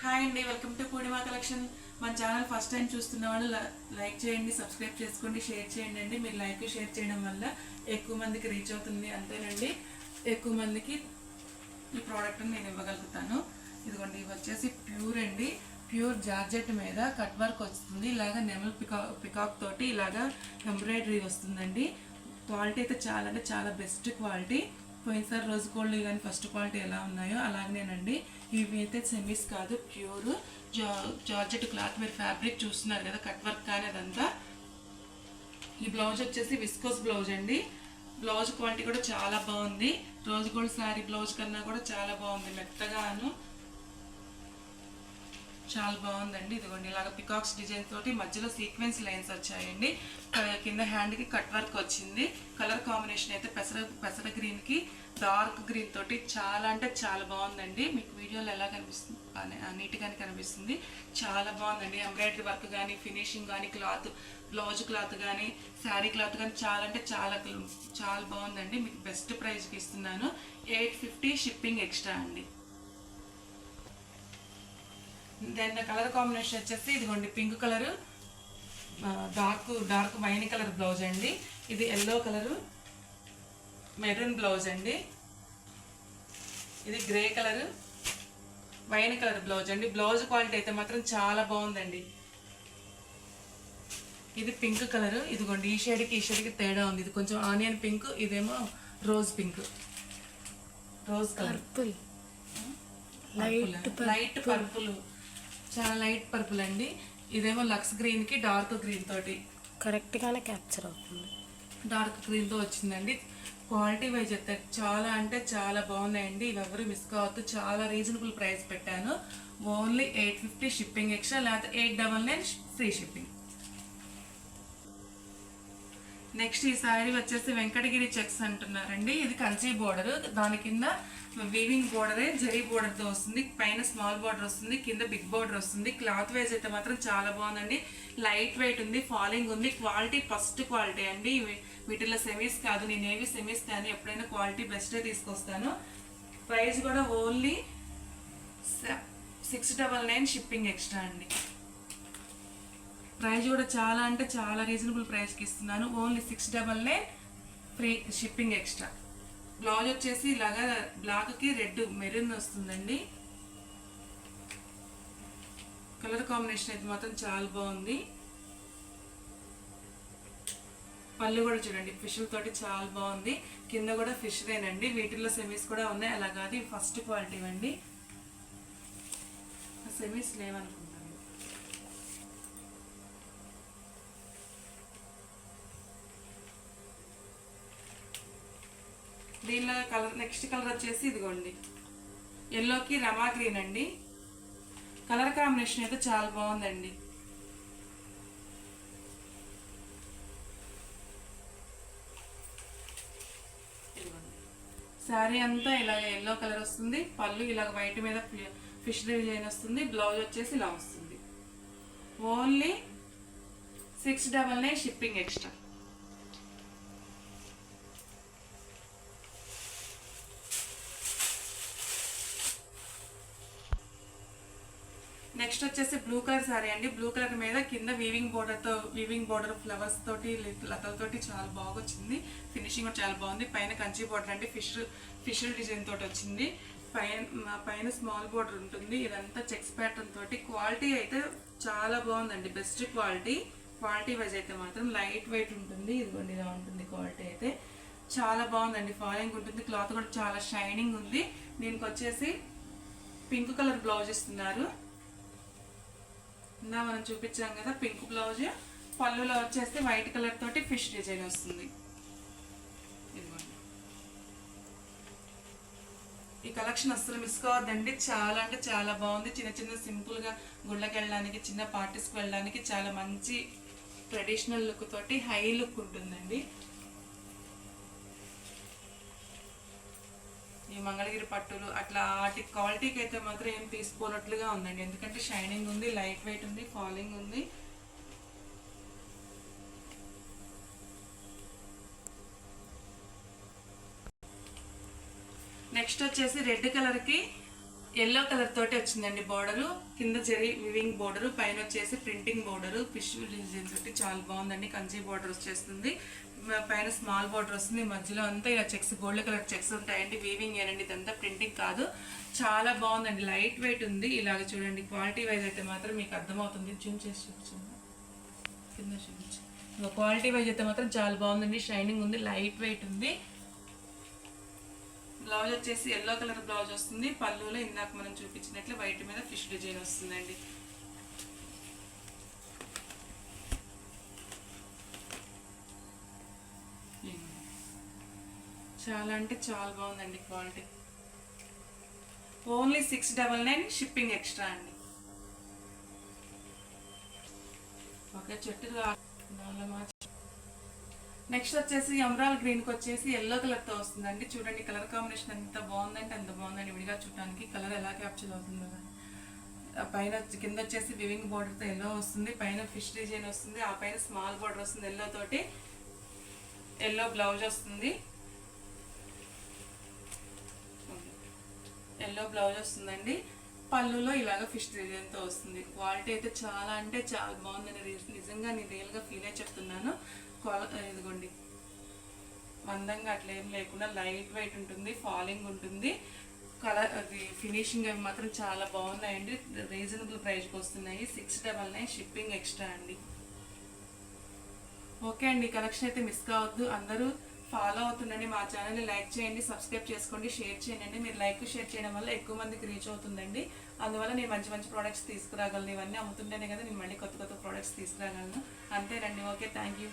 Hi అండి, welcome to Purnima collection. మన channel first time చూస్తున్న వాళ్ళు లైక్ చేయండి, సబ్స్క్రైబ్ చేసుకోండి, షేర్ చేయండి అండి. మీరు లైక్ షేర్ చేయడం వల్ల ఎక్కువ మందికి రీచ్ అవుతుంది, అంతేనండి. ఎక్కువ మందికి ఈ ప్రోడక్ట్ని నేను ఇవ్వగలుగుతాను. ఇదిగోండి, ఇవి వచ్చేసి ప్యూర్ అండి. ప్యూర్ జార్జెట్ మీద కట్ వర్క్ వస్తుంది. ఇలాగా నెమల్ పికాక్ తోటి ఇలాగా ఎంబ్రాయిడరీ వస్తుందండి. క్వాలిటీ అయితే చాలా అంటే చాలా బెస్ట్ క్వాలిటీ. పోయినసారి రోజు గోల్డ్ కానీ ఫస్ట్ క్వాలిటీ ఎలా ఉన్నాయో అలాగనేనండి. ఇవి అయితే సెమీస్ కాదు, ప్యూర్ జార్జెట్ క్లాత్. మీరు ఫ్యాబ్రిక్ చూస్తున్నారు కదా, కట్ వర్క్ కానీ అదంతా. ఈ బ్లౌజ్ వచ్చేసి విస్కోస్ బ్లౌజ్ అండి. బ్లౌజ్ క్వాలిటీ కూడా చాలా బాగుంది. రోజ్ గోల్డ్ శారీ బ్లౌజ్ కన్నా కూడా చాలా బాగుంది, మెత్తగాను చాలా బాగుందండి. ఇదిగోండి, ఇలాగ పికాక్స్ డిజైన్ తోటి మధ్యలో సీక్వెన్స్ లైన్స్ వచ్చాయండి. కింద హ్యాండ్కి కట్ వర్క్ వచ్చింది. కలర్ కాంబినేషన్ అయితే పెసర గ్రీన్కి డార్క్ గ్రీన్ తోటి చాలా అంటే చాలా బాగుందండి. మీకు వీడియోలో ఎలా కనిపిస్తుంది, నీట్గానే కనిపిస్తుంది. చాలా బాగుందండి. ఎంబ్రాయిడరీ వర్క్ కానీ, ఫినిషింగ్ కానీ, క్లాత్ బ్లౌజ్ క్లాత్ కానీ, శారీ క్లాత్ కానీ చాలా అంటే చాలా బాగుందండి. మీకు బెస్ట్ ప్రైస్కి ఇస్తున్నాను. 850 షిప్పింగ్ ఎక్స్ట్రా అండి. దెన్ కలర్ కాంబినేషన్ వచ్చేసి ఇదిగోండి, pink colour, dark wine colour blouse అండి. ఇది ఎల్లో కలరు మెరూన్ బ్లౌజ్ అండి. ఇది grey colour wine colour blouse అండి. బ్లౌజ్ క్వాలిటీ అయితే మాత్రం చాలా బాగుందండి. ఇది పింక్ కలరు. ఇదిగోండి, ఈ షేడ్కి తేడా ఉంది. ఇది కొంచెం ఆనియన్ పింక్, ఇదేమో rose pink, rose colour, light purple, చాలా లైట్ పర్పుల్ అండి. ఇదేమో లక్స్ గ్రీన్కి డార్క్ గ్రీన్ తోటి కరెక్ట్గానే క్యాప్చర్ అవుతుంది. డార్క్ గ్రీన్తో వచ్చిందండి. క్వాలిటీ వైజ్ అయితే చాలా అంటే చాలా బాగున్నాయండి. ఇవి ఎవరు మిస్ కావద్దు. చాలా రీజనబుల్ ప్రైస్ పెట్టాను. ఓన్లీ 850 షిప్పింగ్ ఎక్స్ట్రా, లేకపోతే 899 ఫ్రీ షిప్పింగ్. నెక్స్ట్ ఈ శారీ వచ్చేసి వెంకటగిరి చెక్స్ అంటున్నారండి. ఇది కంచి బోర్డర్, దాని కింద వీవింగ్ బోర్డరే జరీ బోర్డర్తో వస్తుంది. పైన స్మాల్ బోర్డర్ వస్తుంది, కింద బిగ్ బోర్డర్ వస్తుంది. క్లాత్ వైజ్ అయితే మాత్రం చాలా బాగుందండి. లైట్ వెయిట్ ఉంది, ఫాలింగ్ ఉంది. క్వాలిటీ ఫస్ట్ క్వాలిటీ అండి. వీటిలో సెమీస్ కాదు, నేనేవి సెమీస్ కానీ ఎప్పుడైనా క్వాలిటీ బెస్టే తీసుకొస్తాను. ప్రైస్ కూడా ఓన్లీ 699 షిప్పింగ్ ఎక్స్ట్రా అండి. ప్రైస్ కూడా చాలా అంటే చాలా రీజనబుల్ ప్రైస్కి ఇస్తున్నాను. Only 699 free shipping extra. Blouse వచ్చేసి ఇలాగా బ్లాక్కి రెడ్ మెరూన్ వస్తుందండి. కలర్ కాంబినేషన్ అయితే మాత్రం చాలా బాగుంది. పళ్ళు కూడా చూడండి, ఫిష్ల తోటి చాలా బాగుంది. కింద కూడా ఫిష్దేనండి. వీటిల్లో సెమీస్ కూడా ఉన్నాయి. అలా కాదు, ఫస్ట్ క్వాలిటీ అండి. సెమీస్ లేవనుకుంటాను. దీనిలో కలర్, నెక్స్ట్ కలర్ వచ్చేసి ఇదిగోండి, ఎల్లోకి రమా గ్రీన్ అండి. కలర్ కాంబినేషన్ అయితే చాలా బాగుందండి. శారీ అంతా ఇలాగ ఎల్లో కలర్ వస్తుంది. పళ్ళు ఇలాగ వైట్ మీద ఫిష్ డిజైన్ వస్తుంది. బ్లౌజ్ వచ్చేసి ఇలా వస్తుంది. Only 699 shipping extra. నెక్స్ట్ వచ్చేసి బ్లూ కలర్ శారీ అండి. బ్లూ కలర్ మీద కింద వీవింగ్ బోర్డర్ ఫ్లవర్స్ తోటి లతలతోటి చాలా బాగా వచ్చింది. ఫినిషింగ్ కూడా చాలా బాగుంది. పైన కంచి బోర్డర్ అండి, ఫిష్ డిజైన్ తోటి వచ్చింది. పైన స్మాల్ బోర్డర్ ఉంటుంది. ఇదంతా చెక్స్ ప్యాటర్న్ తోటి. క్వాలిటీ అయితే చాలా బాగుందండి, బెస్ట్ క్వాలిటీ. క్వాలిటీ వైజ్ అయితే మాత్రం లైట్ వెయిట్ ఉంటుంది. ఇదిగోండి, ఇలా ఉంటుంది క్వాలిటీ అయితే చాలా బాగుందండి. ఫాలింగ్ ఉంటుంది. క్లాత్ కూడా చాలా షైనింగ్ ఉంది. దీనికి వచ్చేసి పింక్ కలర్ బ్లౌజ్ ఇస్తున్నారు. ఇందా మనం చూపించాం కదా పింక్ బ్లౌజ్. పళ్ళులో వచ్చేస్తే వైట్ కలర్ తోటి ఫిష్ డిజైన్ వస్తుంది. ఈ కలెక్షన్ అస్సలు మిస్ కావద్దండి. చాలా అంటే చాలా బాగుంది. చిన్న సింపుల్గా గుళ్ళకి వెళ్ళడానికి, చిన్న పార్టీస్కి వెళ్ళడానికి చాలా మంచి ట్రెడిషనల్ లుక్ తోటి హై లుక్ ఉంటుందండి. ఈ మంగళగిరి పట్టులు అట్లా వాటి క్వాలిటీకి అయితే మాత్రం ఏం తీసుకోనట్లుగా ఉందండి. ఎందుకంటే షైనింగ్ ఉంది, లైట్ వెయిట్ ఉంది, ఫాలింగ్ ఉంది. నెక్స్ట్ వచ్చేసి రెడ్ కలర్కి ఎల్లో కలర్ తోటి వచ్చిందండి బోర్డరు, కింద జరీ వివింగ్ బోర్డరు, పైన వచ్చేసి ప్రింటింగ్ బోర్డరు, ఫిష్ డిజైన్ తోటి చాలా బాగుందండి. కంచి బోర్డర్ వచ్చేస్తుంది, పైన స్మాల్ బోర్డర్ వస్తుంది, మధ్యలో అంతా ఇలా చెక్స్ గోల్డ్ కలర్ చెక్స్ ఉంటాయండి. వీవింగ్ ఏనండి, ఇదంతా ప్రింటింగ్ కాదు. చాలా బాగుందండి, లైట్ వెయిట్ ఉంది. ఇలాగ చూడండి, క్వాలిటీ వైజ్ అయితే మాత్రం మీకు అర్థమవుతుంది. జూమ్ చేసి చూపించండి, కింద చూపించి. క్వాలిటీ వైజ్ అయితే మాత్రం చాలా బాగుందండి, షైనింగ్ ఉంది, లైట్ వెయిట్ ఉంది. బ్లౌజ్ వచ్చేసి ఎల్లో కలర్ బ్లౌజ్ వస్తుంది. పళ్ళులో ఇందాక మనం చూపించినట్లు వైట్ మీద ఫిష్ డిజైన్ వస్తుందండి. చాలా అంటే చాలా బాగుందండి క్వాలిటీ. ఓన్లీ 699 షిప్పింగ్ ఎక్స్ట్రా అండి. ఓకే, చెట్టు నెక్స్ట్ వచ్చేసి ఎమరాల్డ్ గ్రీన్కి వచ్చేసి ఎల్లో కలర్తో వస్తుందండి. చూడండి కలర్ కాంబినేషన్ ఎంత బాగుందంటే అంత బాగుందండి. విడిగా చూడడానికి కలర్ ఎలా క్యాప్చర్ అవుతుందో కానీ. పైన కింద వచ్చేసి వివింగ్ బోర్డర్తో ఎల్లో వస్తుంది, పైన ఫిష్ డిజైన్ వస్తుంది, ఆ పైన స్మాల్ బోర్డర్ వస్తుంది ఎల్లో తోటి. ఎల్లో బ్లౌజ్ వస్తుంది, ఎల్లో బ్లౌజ్ వస్తుందండి. పళ్ళులో ఇలాగ ఫిష్ డిజైన్తో వస్తుంది. క్వాలిటీ అయితే చాలా అంటే చాలా బాగుందని నిజంగా నేను రియల్గా ఫీల్ అయి చెప్తున్నాను. ఇదిగోండి, మందంగా అట్లా ఏం లేకుండా లైట్ వెయిట్ ఉంటుంది, ఫాలింగ్ ఉంటుంది. కలర్ అది ఫినిషింగ్ అవి మాత్రం చాలా బాగున్నాయండి. రీజనబుల్ ప్రైస్కి వస్తున్నాయి. 699 షిప్పింగ్ ఎక్స్ట్రా అండి. ఓకే అండి, కలెక్షన్ అయితే మిస్ కావద్దు. అందరూ ఫాలో అవుతుండండి, మా ఛానల్ని లైక్ చేయండి, సబ్స్క్రైబ్ చేసుకోండి, షేర్ చేయండి. మీరు లైక్ షేర్ చేయడం వల్ల ఎక్కువ మందికి రీచ్ అవుతుందండి. అందువల్ల నేను మంచి మంచి ప్రోడక్ట్స్ తీసుకురాగలను. ఇవన్నీ అమ్ముతుంటేనే కదా నేను మళ్ళీ కొత్త కొత్త ప్రోడక్ట్స్ తీసుకురాగలను. అంతేనండి. Okay, thank you.